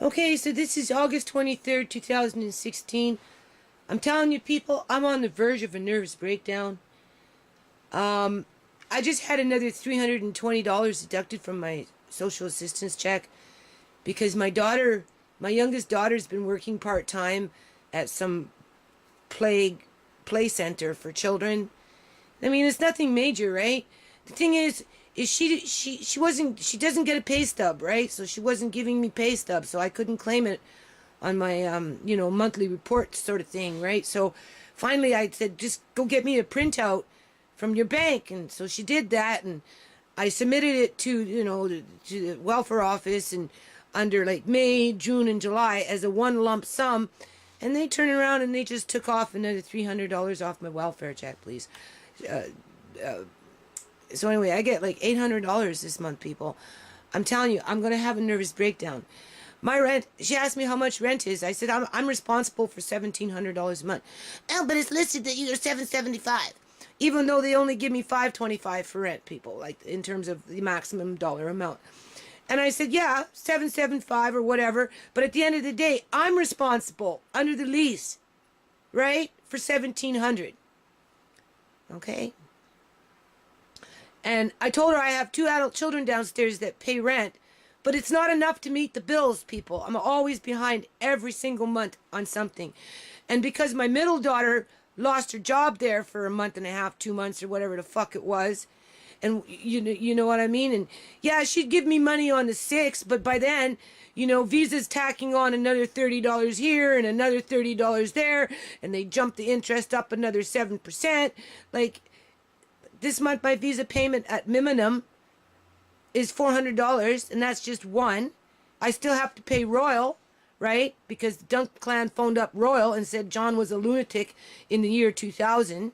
Okay, so this is August 23rd, 2016. I'm telling you people, I'm on the verge of a nervous breakdown. I just had another $320 deducted from my social assistance check because my youngest daughter's been working part-time at some play center for children. I mean, it's nothing major, right? The thing is she doesn't get a pay stub, right? So she wasn't giving me pay stub, so I couldn't claim it on my monthly report sort of thing, right? So finally I said, just go get me a printout from your bank, and so she did that, and I submitted it to to the welfare office, and under like May, June, and July as a one lump sum, and they turned around and they just took off another $300 off my welfare check, please. So anyway, I get like $800 this month, people. I'm telling you, I'm going to have a nervous breakdown. My rent, she asked me how much rent is. I said, I'm responsible for $1,700 a month. Oh, but it's listed that you're $775. Even though they only give me $525 for rent, people, like in terms of the maximum dollar amount. And I said, yeah, $775 or whatever. But at the end of the day, I'm responsible under the lease, right, for $1,700. Okay? And I told her I have 2 adult children downstairs that pay rent, but it's not enough to meet the bills, people. I'm always behind every single month on something. And because my middle daughter lost her job there for a month and a half, 2 months, or whatever the fuck it was, and you know what I mean? And yeah, she'd give me money on the 6th, but by then, Visa's tacking on another $30 here and another $30 there, and they jump the interest up another 7%. Like, this month my Visa payment at minimum is $400, and that's just one. I still have to pay Royal, right? Because the Duncan clan phoned up Royal and said John was a lunatic in the year 2000.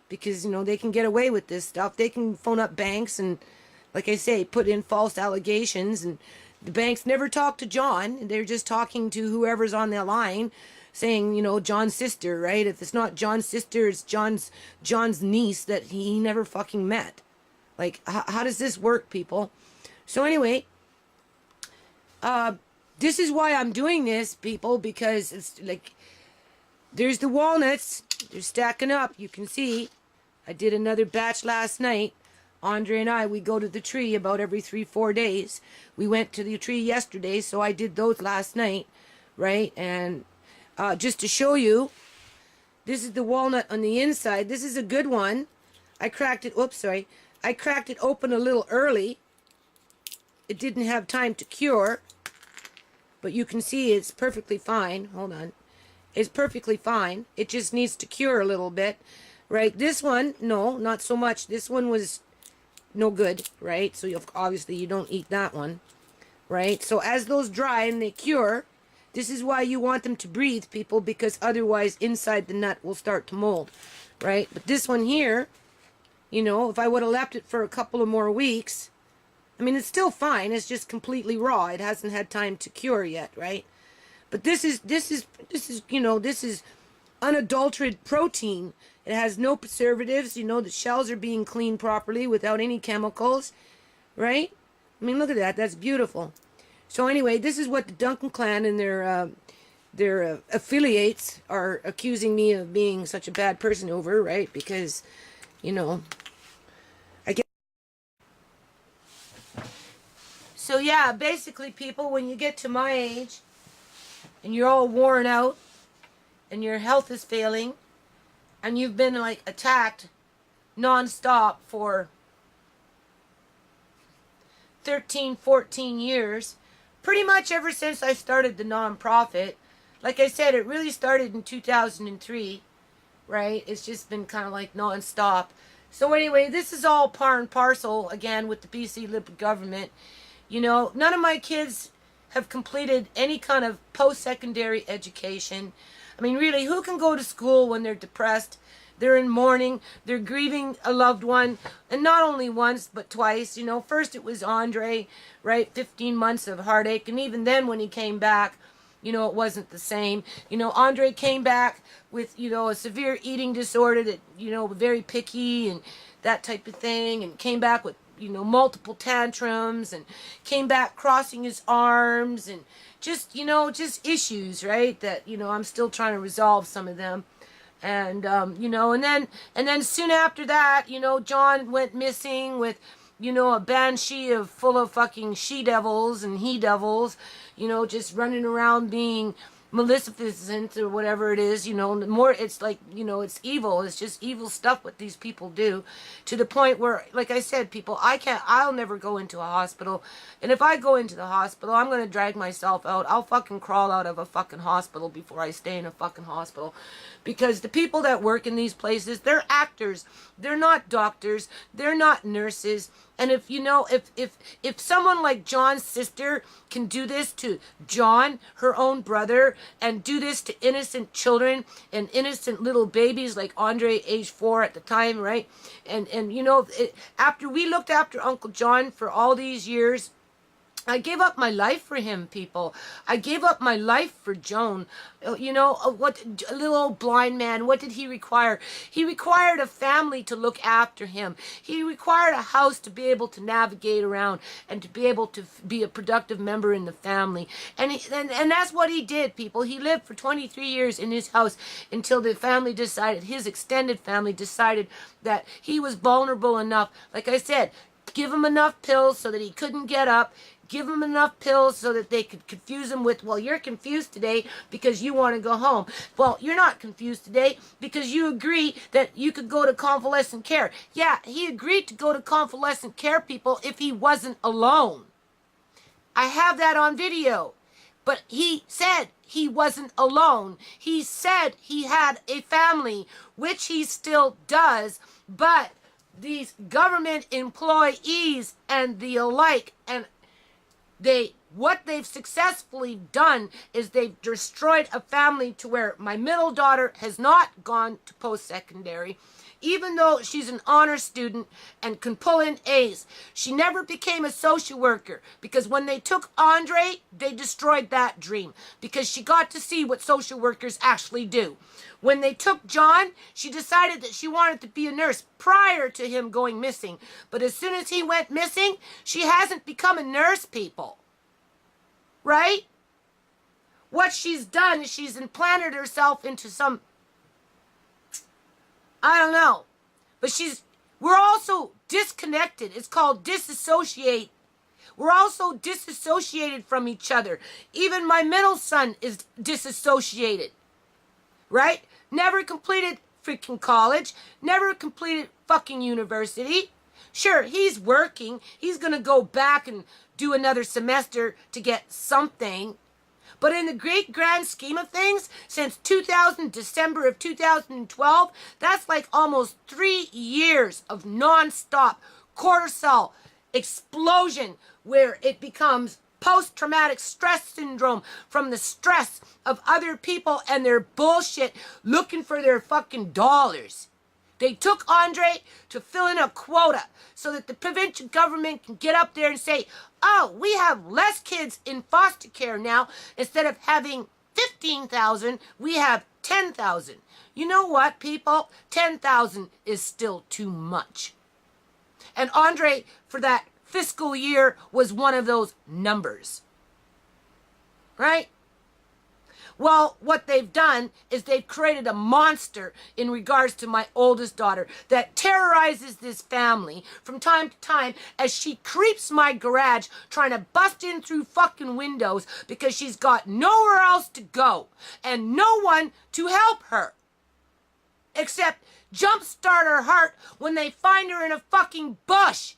Because, they can get away with this stuff. They can phone up banks and, like I say, put in false allegations. And the banks never talk to John. They're just talking to whoever's on their line, saying, John's sister, right? If it's not John's sister, it's John's niece that he never fucking met. Like, how does this work, people? So anyway, this is why I'm doing this, people, because it's like, there's the walnuts. They're stacking up. You can see. I did another batch last night. Andre and I, we go to the tree about every 3-4 days. We went to the tree yesterday, so I did those last night, right? And just to show you, this is the walnut on the inside. This is a good one. I cracked it, I cracked it open a little early. It didn't have time to cure, but you can see it's perfectly fine. Hold on. It's perfectly fine. It just needs to cure a little bit, right? This one, no, not so much. This one was no good, right? So obviously you don't eat that one, right? So as those dry and they cure, this is why you want them to breathe, people, because otherwise inside the nut will start to mold, right? But this one here, if I would have left it for a couple of more weeks, I mean, it's still fine. It's just completely raw. It hasn't had time to cure yet, right? But this is unadulterated protein. It has no preservatives. The shells are being cleaned properly without any chemicals, right? I mean, look at that. That's beautiful. So anyway, this is what the Duncan clan and their affiliates are accusing me of being such a bad person over, right? Because, I guess. So yeah, basically, people, when you get to my age, and you're all worn out, and your health is failing, and you've been like attacked non-stop for 13, 14 years, pretty much ever since I started the non-profit. Like I said, it really started in 2003, right? It's just been kind of like non-stop. So anyway, this is all par and parcel, again, with the BC Liberal government. None of my kids have completed any kind of post-secondary education. I mean, really, who can go to school when they're depressed? They're in mourning. They're grieving a loved one. And not only once, but twice. First it was Andre, right? 15 months of heartache. And even then when he came back, it wasn't the same. Andre came back with, a severe eating disorder that, very picky and that type of thing. And came back with, multiple tantrums, and came back crossing his arms, and just, just issues, right? That, I'm still trying to resolve some of them. And, and then soon after that, John went missing with, a banshee full of fucking she-devils and he-devils, just running around being Maleficent or whatever it is, more, it's like, it's evil. It's just evil stuff what these people do, to the point where, like I said, people, I'll never go into a hospital. And if I go into the hospital, I'm going to drag myself out. I'll fucking crawl out of a fucking hospital before I stay in a fucking hospital. Because the people that work in these places, they're actors. They're not doctors. They're not nurses. And if someone like John's sister can do this to John, her own brother, and do this to innocent children and innocent little babies like Andre, age 4 at the time, right? And after we looked after Uncle John for all these years, I gave up my life for him, people. I gave up my life for Joan. What a little old blind man, what did he require? He required a family to look after him. He required a house to be able to navigate around and to be able to be a productive member in the family. And that's what he did, people. He lived for 23 years in his house until the family decided, his extended family decided that he was vulnerable enough. Like I said, give him enough pills so that he couldn't get up. Give him enough pills so that they could confuse him with, well, you're confused today because you want to go home. Well, you're not confused today because you agree that you could go to convalescent care. Yeah, he agreed to go to convalescent care, people, if he wasn't alone. I have that on video. But he said he wasn't alone. He said he had a family, which he still does, but these government employees and the alike, and what they've successfully done is they've destroyed a family to where my middle daughter has not gone to post-secondary, even though she's an honor student and can pull in A's. She never became a social worker because when they took Andre, they destroyed that dream because she got to see what social workers actually do. When they took John, she decided that she wanted to be a nurse prior to him going missing. But as soon as he went missing, she hasn't become a nurse, people. Right? What she's done is she's implanted herself into some, I don't know. But we're also disconnected. It's called disassociate. We're also disassociated from each other. Even my middle son is disassociated. Right? Never completed freaking college. Never completed fucking university. Sure, he's working. He's going to go back and do another semester to get something. But in the great grand scheme of things, since December of 2012, that's like almost 3 years of non-stop cortisol explosion where it becomes post-traumatic stress syndrome from the stress of other people and their bullshit looking for their fucking dollars. They took Andre to fill in a quota so that the provincial government can get up there and say, oh, we have less kids in foster care now. Instead of having 15,000, we have 10,000. You know what, people? 10,000 is still too much. And Andre, for that fiscal year, was one of those numbers. Right? Well, what they've done is they've created a monster in regards to my oldest daughter that terrorizes this family from time to time as she creeps my garage trying to bust in through fucking windows because she's got nowhere else to go and no one to help her. Except jumpstart her heart when they find her in a fucking bush.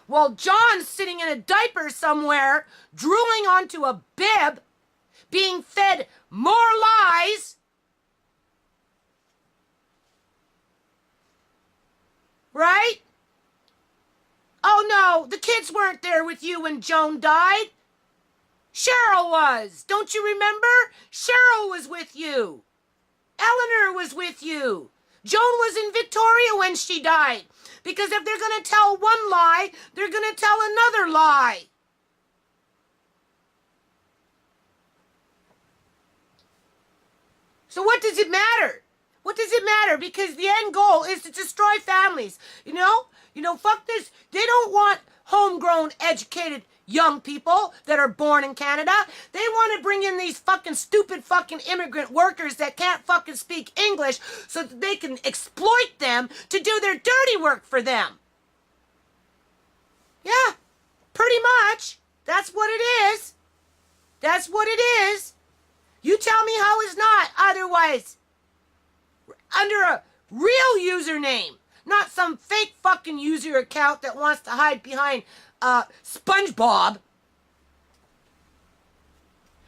While John's sitting in a diaper somewhere, drooling onto a bib, being fed more lies. Right? Oh no, the kids weren't there with you when Joan died. Cheryl was. Don't you remember? Cheryl was with you. Eleanor was with you. Joan was in Victoria when she died. Because if they're going to tell one lie, they're going to tell another lie. So what does it matter? What does it matter? Because the end goal is to destroy families. You know? Fuck this. They don't want homegrown, educated young people that are born in Canada. They want to bring in these fucking stupid fucking immigrant workers that can't fucking speak English so that they can exploit them to do their dirty work for them. Yeah, pretty much. That's what it is. That's what it is. You tell me how it's not otherwise. Under a real username, not some fake fucking user account that wants to hide behind SpongeBob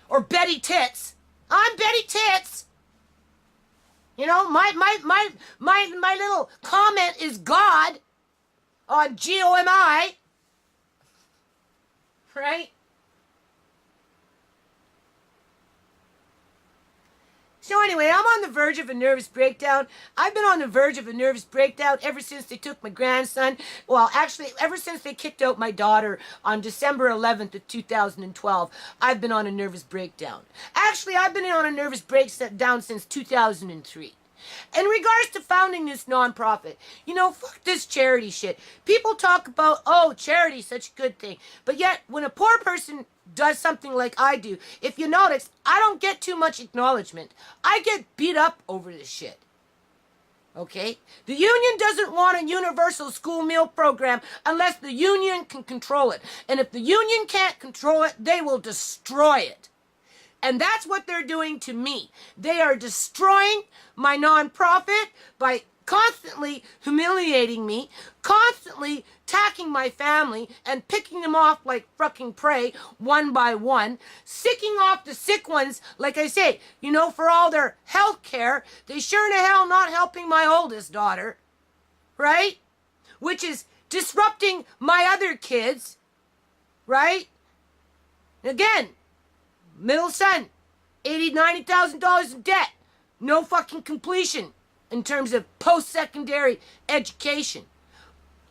or Betty Tits. I'm Betty Tits. You know, my little comment is God on GOMI, right? So anyway, I'm on the verge of a nervous breakdown. I've been on the verge of a nervous breakdown ever since they took my grandson. Well, actually, ever since they kicked out my daughter on December 11th of 2012, I've been on a nervous breakdown. Actually, I've been on a nervous breakdown since 2003. In regards to founding this nonprofit, fuck this charity shit. People talk about, oh, charity's such a good thing. But yet, when a poor person does something like I do, if you notice, I don't get too much acknowledgement. I get beat up over this shit. Okay? The union doesn't want a universal school meal program unless the union can control it. And if the union can't control it, they will destroy it. And that's what they're doing to me. They are destroying my nonprofit by constantly humiliating me, constantly attacking my family and picking them off like fucking prey one by one, sicking off the sick ones, like I say, for all their health care. They sure in the hell not helping my oldest daughter, right? Which is disrupting my other kids, right? Again, middle son, $80,000, $90,000 in debt. No fucking completion in terms of post-secondary education.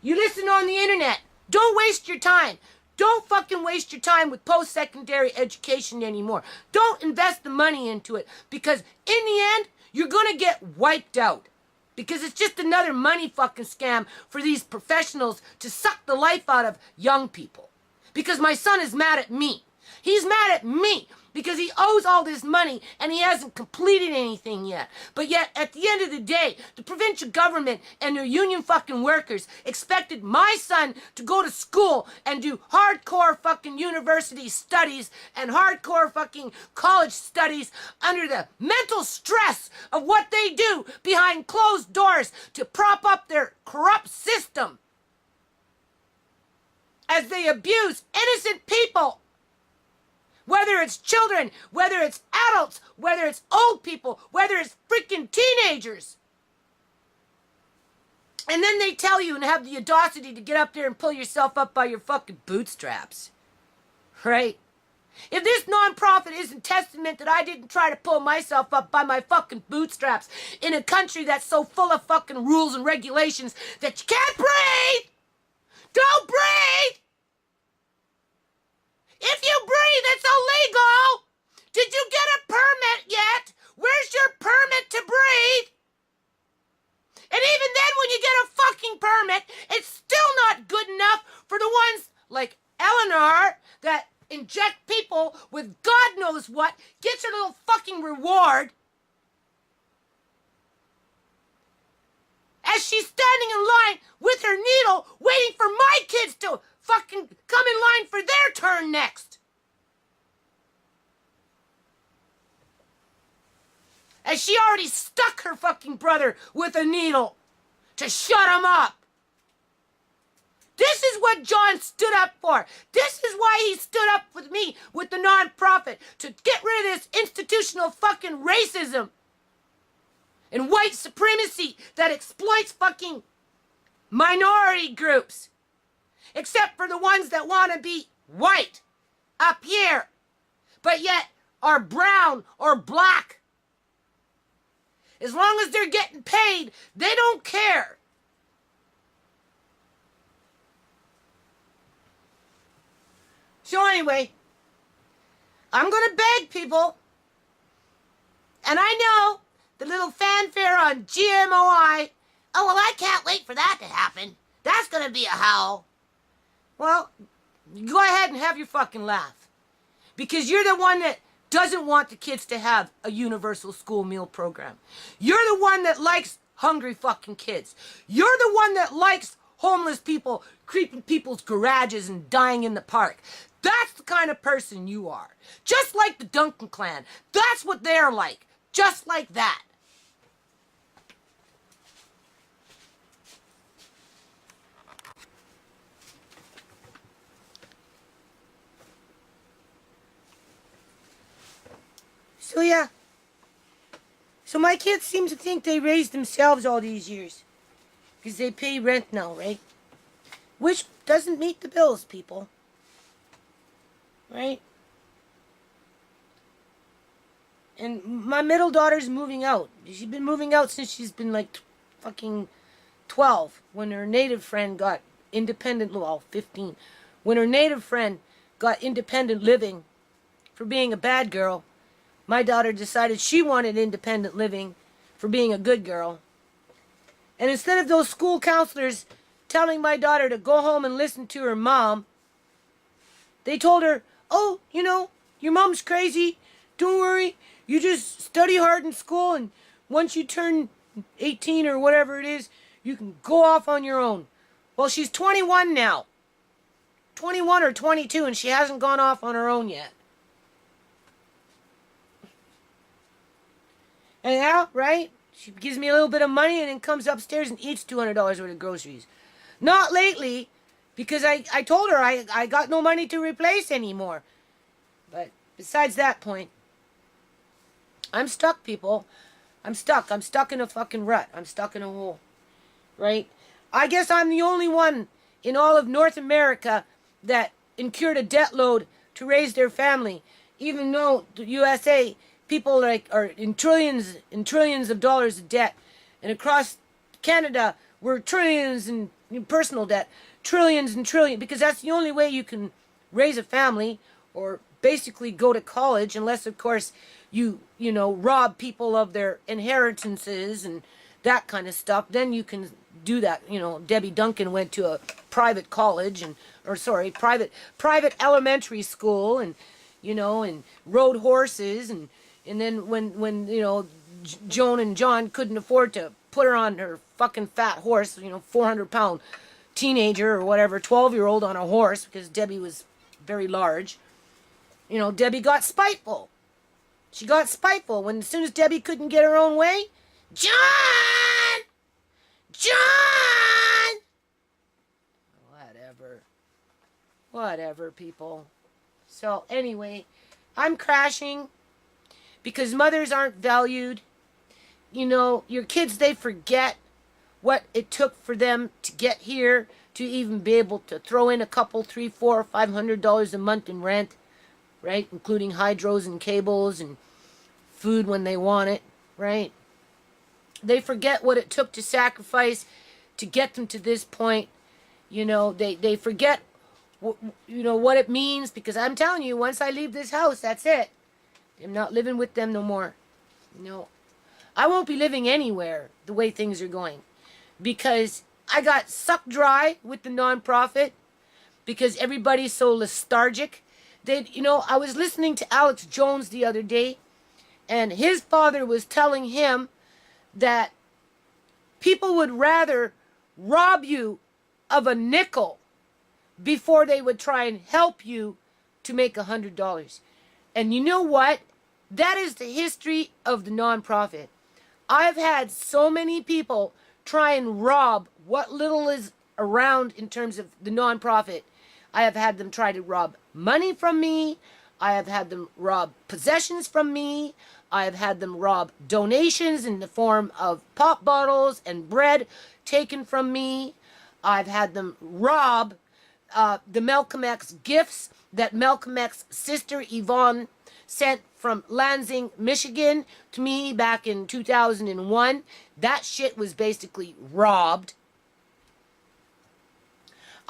You listen on the internet. Don't waste your time. Don't fucking waste your time with post-secondary education anymore. Don't invest the money into it, because in the end, you're gonna get wiped out. Because it's just another money fucking scam for these professionals to suck the life out of young people. Because my son is mad at me. He's mad at me because he owes all this money and he hasn't completed anything yet. But yet, at the end of the day, the provincial government and their union fucking workers expected my son to go to school and do hardcore fucking university studies and hardcore fucking college studies under the mental stress of what they do behind closed doors to prop up their corrupt system as they abuse innocent people. Whether it's children, whether it's adults, whether it's old people, whether it's freaking teenagers. And then they tell you and have the audacity to get up there and pull yourself up by your fucking bootstraps. Right? If this nonprofit isn't testament that I didn't try to pull myself up by my fucking bootstraps in a country that's so full of fucking rules and regulations that you can't breathe! Don't breathe! If you breathe, it's illegal! Did you get a permit yet? Where's your permit to breathe? And even then, when you get a fucking permit, it's still not good enough for the ones like Eleanor that inject people with God knows what, gets her little fucking reward. As she's standing in line with her needle, waiting for my kids to fucking come in line for their turn next. As she already stuck her fucking brother with a needle to shut him up. This is what John stood up for. This is why he stood up with me with the nonprofit, to get rid of this institutional fucking racism and white supremacy that exploits fucking minority groups. Except for the ones that want to be white up here, but yet are brown or black. As long as they're getting paid, they don't care. So anyway, I'm going to beg people, and I know The little fanfare on GMOI. Oh, well, I can't wait for that to happen. That's gonna be a howl. Well, go ahead and have your fucking laugh. Because you're the one that doesn't want the kids to have a universal school meal program. You're the one that likes hungry fucking kids. You're the one that likes homeless people creeping people's garages and dying in the park. That's the kind of person you are. Just like the Duncan clan. That's what they're like. Just like that. So yeah. So my kids seem to think they raised themselves all these years. Because they pay rent now, right? Which doesn't meet the bills, people. Right? And my middle daughter's moving out. She's been moving out since she's been like fucking 12. When her native friend got independent, well, 15. When her native friend got independent living for being a bad girl, my daughter decided she wanted independent living for being a good girl. And instead of those school counselors telling my daughter to go home and listen to her mom, they told her, oh, you know, your mom's crazy. Don't worry. You just study hard in school, and once you turn 18 or whatever it is, you can go off on your own. Well, she's 21 now. 21 or 22, and she hasn't gone off on her own yet. And now, right? She gives me a little bit of money and then comes upstairs and eats $200 worth of groceries. Not lately, because I told her I got no money to replace anymore. But besides that point, I'm stuck, people. I'm stuck. I'm stuck in a fucking rut. I'm stuck in a hole. Right? I guess I'm the only one in all of North America that incurred a debt load to raise their family. Even though the USA, people are in trillions of dollars of debt. And across Canada, we're trillions in personal debt. Trillions and trillions. Because that's the only way you can raise a family or basically go to college, unless, of course, you rob people of their inheritances and that kind of stuff. Then you can do that. Debbie Duncan went to a private college private elementary school and rode horses and then when Joan and John couldn't afford to put her on her fucking fat horse, 400-pound teenager or whatever, 12-year-old on a horse, because Debbie was very large. Debbie got spiteful. She got spiteful when as soon as Debbie couldn't get her own way. John! Whatever, people. So anyway, I'm crashing because mothers aren't valued. Your kids, they forget what it took for them to get here, to even be able to throw in a couple, $300, $400, $500 a month in rent, right? Including hydros and cables and food when they want it, right? They forget what it took to sacrifice to get them to this point. They forget what it means, because I'm telling you, once I leave this house, that's it. I'm not living with them no more. I won't be living anywhere the way things are going, because I got sucked dry with the nonprofit because everybody's so lethargic. I was listening to Alex Jones the other day, and his father was telling him that people would rather rob you of a nickel before they would try and help you to make $100. And you know what? That is the history of the nonprofit. I've had so many people try and rob what little is around in terms of the nonprofit. I have had them try to rob money from me. I have had them rob possessions from me. I have had them rob donations in the form of pop bottles and bread taken from me. I've had them rob the Malcolm X gifts that Malcolm X's sister Yvonne sent from Lansing, Michigan to me back in 2001. That shit was basically robbed.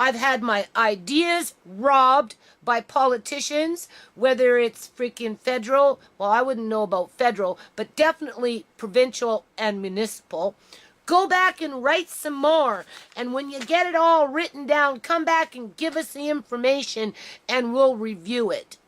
I've had my ideas robbed by politicians, whether it's freaking federal, well, I wouldn't know about federal, but definitely provincial and municipal. Go back and write some more. And when you get it all written down, come back and give us the information and we'll review it.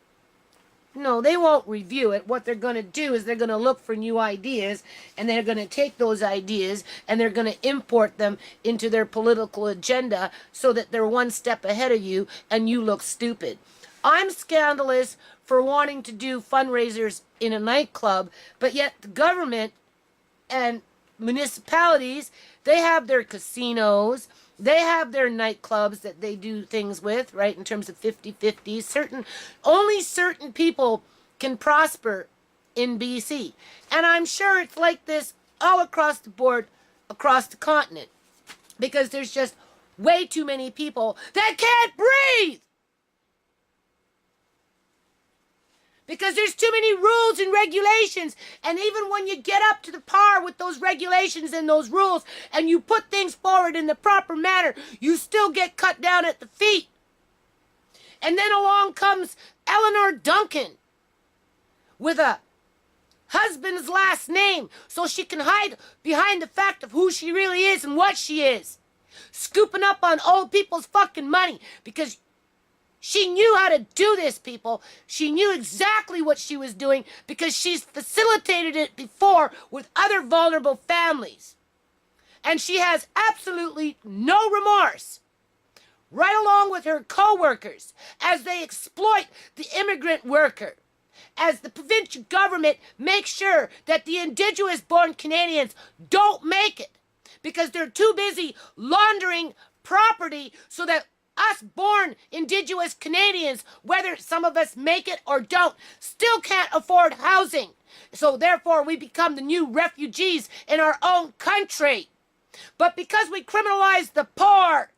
No, they won't review it. What they're going to do is they're going to look for new ideas, and they're going to take those ideas and they're going to import them into their political agenda so that they're one step ahead of you and you look stupid. I'm scandalous for wanting to do fundraisers in a nightclub, but yet the government and municipalities, they have their casinos, they have their nightclubs that they do things with, right, in terms of 50-50. Only certain people can prosper in BC. And I'm sure it's like this all across the board, across the continent. Because there's just way too many people that can't breathe. Because there's too many rules and regulations. And even when you get up to the par with those regulations and those rules and you put things forward in the proper manner, you still get cut down at the feet. And then along comes Eleanor Duncan with a husband's last name so she can hide behind the fact of who she really is and what she is. Scooping up on old people's fucking money because she knew how to do this, people. She knew exactly what she was doing because she's facilitated it before with other vulnerable families. And she has absolutely no remorse, right along with her co-workers, as they exploit the immigrant worker, as the provincial government makes sure that the Indigenous-born Canadians don't make it because they're too busy laundering property so that us born Indigenous Canadians, whether some of us make it or don't, still can't afford housing. So therefore we become the new refugees in our own country. But because we criminalize the poor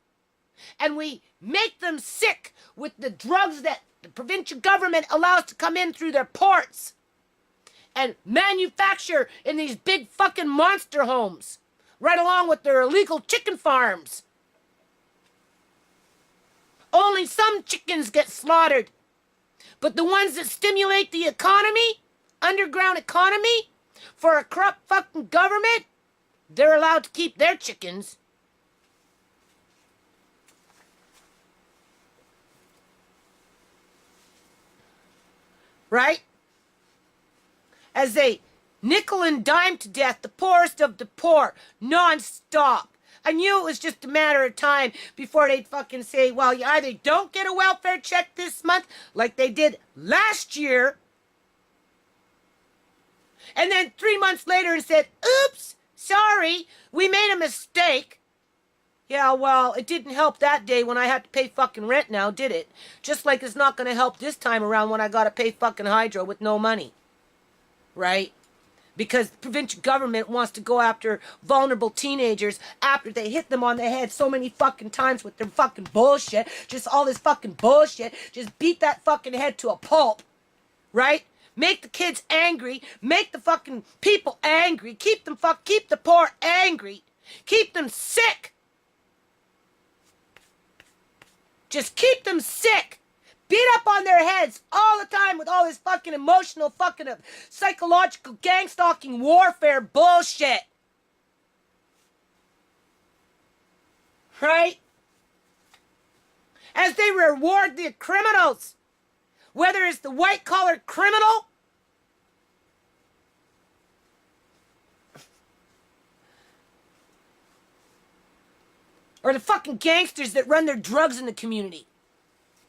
and we make them sick with the drugs that the provincial government allows to come in through their ports and manufacture in these big fucking monster homes, right along with their illegal chicken farms. Only some chickens get slaughtered. But the ones that stimulate the economy, underground economy, for a corrupt fucking government, they're allowed to keep their chickens. Right? As they nickel and dime to death the poorest of the poor, non-stop. I knew it was just a matter of time before they'd fucking say, well, you either don't get a welfare check this month, like they did last year, and then 3 months later and said, oops, sorry, we made a mistake. Yeah, well, it didn't help that day when I had to pay fucking rent now, did it? Just like it's not going to help this time around when I got to pay fucking hydro with no money. Right? Because the provincial government wants to go after vulnerable teenagers after they hit them on the head so many fucking times with their fucking bullshit. Just all this fucking bullshit. Just beat that fucking head to a pulp. Right? Make the kids angry. Make the fucking people angry. Keep the poor angry. Keep them sick. Just keep them sick. Beat up on their heads all the time with all this fucking emotional fucking psychological gang-stalking warfare bullshit. Right? As they reward the criminals. Whether it's the white-collar criminal or the fucking gangsters that run their drugs in the community.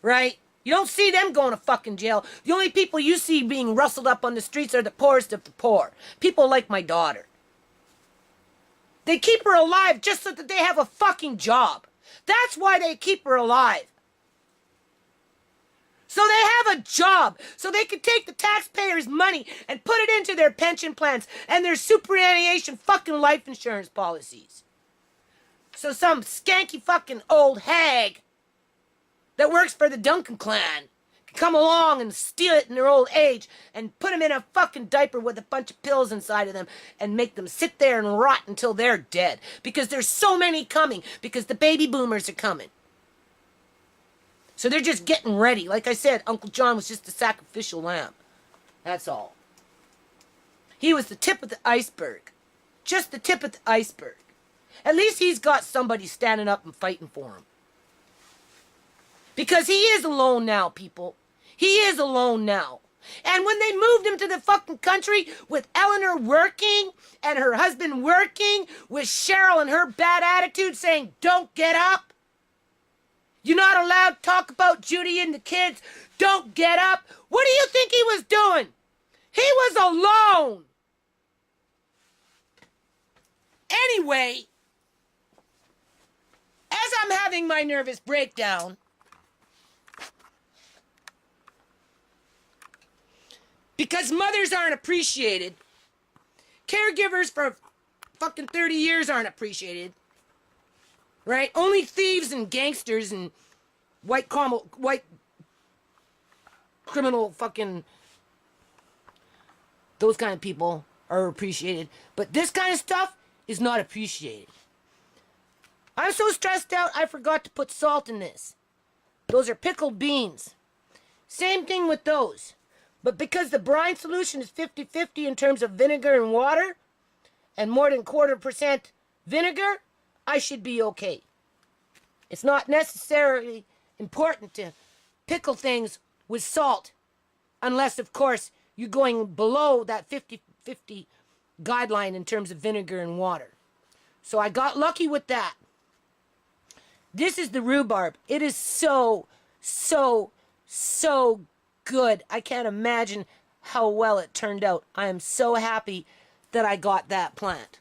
Right? You don't see them going to fucking jail. The only people you see being rustled up on the streets are the poorest of the poor. People like my daughter. They keep her alive just so that they have a fucking job. That's why they keep her alive. So they have a job. So they can take the taxpayers' money and put it into their pension plans and their superannuation fucking life insurance policies. So some skanky fucking old hag that works for the Duncan clan can come along and steal it in their old age and put them in a fucking diaper with a bunch of pills inside of them and make them sit there and rot until they're dead. Because there's so many coming. Because the baby boomers are coming. So they're just getting ready. Like I said, Uncle John was just a sacrificial lamb. That's all. He was the tip of the iceberg. Just the tip of the iceberg. At least he's got somebody standing up and fighting for him. Because he is alone now, people. He is alone now. And when they moved him to the fucking country with Eleanor working and her husband working, with Cheryl and her bad attitude saying, don't get up. You're not allowed to talk about Judy and the kids. Don't get up. What do you think he was doing? He was alone. Anyway, as I'm having my nervous breakdown, because mothers aren't appreciated, caregivers for fucking 30 years aren't appreciated, right? Only thieves and gangsters and white criminal fucking, those kind of people are appreciated. But this kind of stuff is not appreciated. I'm so stressed out, I forgot to put salt in this. Those are pickled beans. Same thing with those. But because the brine solution is 50-50 in terms of vinegar and water, and more than 1/4% vinegar, I should be okay. It's not necessarily important to pickle things with salt, unless, of course, you're going below that 50-50 guideline in terms of vinegar and water. So I got lucky with that. This is the rhubarb. It is so, so, so good. I can't imagine how well it turned out. I am so happy that I got that plant.